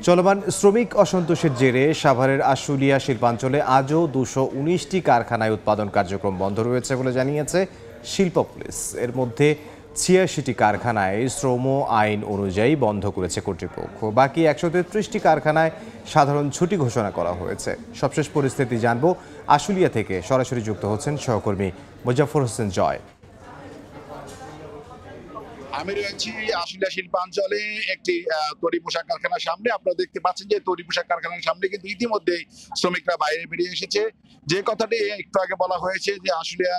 চলমান শ্রমিক অসন্তোষের জেরে সাভারের আশুলিয়া শিল্পাঞ্চলে আজও 219টি কারখানায় উৎপাদন কার্যক্রম বন্ধ রয়েছে বলে জানিয়েছে শিল্প পুলিশ। এর মধ্যে 86টি কারখানায় শ্রম আইন অনুযায়ী বন্ধ করেছে কর্তৃপক্ষ। বাকি 133টি কারখানায় সাধারণ ছুটি ঘোষণা করা হয়েছে। সবশেষ পরিস্থিতি জানবো আশুলিয়া থেকে সরাসরি যুক্ত হচ্ছেন সহকর্মী মোজাফফর হোসেন জয়। আমি রয়েছি আশুলিয়া শিল্পাঞ্চলে একটি তৈরি পোশাক কারখানার সামনে। আপনারা দেখতে পাচ্ছেন যে তৈরি পোশাক কারখানার সামনে কিন্তু ইতিমধ্যেই শ্রমিকরা বাইরে বেরিয়ে এসেছে। যে কথাটি একটু আগে বলা হয়েছে যে আশুলিয়া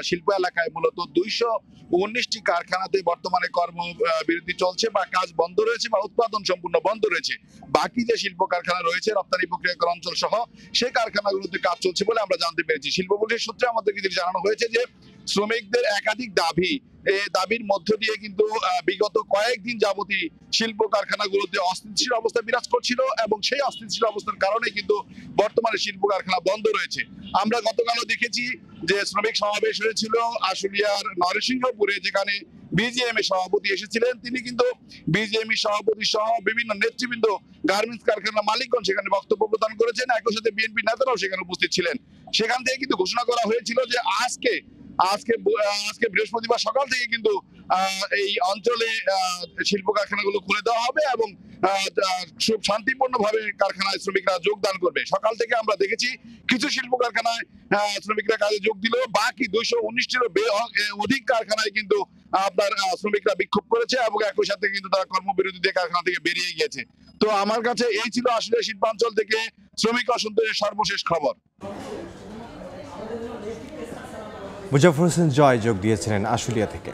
শিল্প এলাকায় মূলত 219টি কারখানাতে বর্তমানে কর্মবিরতি চলছে বা কাজ বন্ধ রয়েছে বা উৎপাদন সম্পূর্ণ বন্ধ রয়েছে। বাকি যে শিল্প কারখানা রয়েছে রপ্তানি প্রক্রিয়াকরণ অঞ্চল সহ সেই কারখানাগুলোতে কাজ চলছে বলে আমরা জানতে পেরেছি। শিল্প পুলিশের সূত্রে আমাদেরকে যেটি জানানো হয়েছে যে শ্রমিকদের একাধিক দাবি, এই দাবির মধ্য দিয়ে কিন্তু বিগত কয়েকদিন যাবতী শিল্প কারখানাগুলোতে অস্থিতিশীল অবস্থা বিরাজ করছিল এবং সেই অস্থিতিশীল অবস্থার কারণে কিন্তু বর্তমানে শিল্প কারখানা বন্ধ রয়েছে। আমরা গতকালও দেখেছি যে শ্রমিক সমাবেশ হয়েছিল আশুলিয়ার নরসিংহপুরে, যেখানে বিজিএম এর সভাপতি এসেছিলেন। তিনি কিন্তু বিজিএম এর সভাপতি সহ বিভিন্ন নেতৃবৃন্দ গার্মেন্টস কারখানার মালিকগণ সেখানে বক্তব্য প্রদান করেছেন। একই সাথে বিএনপি নেতারাও সেখানে উপস্থিত ছিলেন। সেখান থেকে কিন্তু ঘোষণা করা হয়েছিল যে আজকে বৃহস্পতিবার সকাল থেকে কিন্তু এই অঞ্চলে শিল্প কারখানাগুলো খুলে দেওয়া হবে এবং খুব শান্তিপূর্ণভাবে কারখানায় শ্রমিকরা যোগদান করবে। সকাল থেকে আমরা দেখেছি কিছু শিল্প কারখানায় শ্রমিকরা কাজে যোগ দিলেও বাকি 219টিরও অধিক কারখানায় কিন্তু আপনার শ্রমিকরা বিক্ষোভ করেছে এবং একই সাথে কিন্তু তারা কর্মবিরতি দিয়ে কারখানা থেকে বেরিয়ে গিয়েছে। তো আমার কাছে এই ছিল আসলে শিল্পাঞ্চল থেকে শ্রমিক অসন্তোষের সর্বশেষ খবর। মোজাফফর হোসেন জয় যোগ দিয়েছিলেন আশুলিয়া থেকে।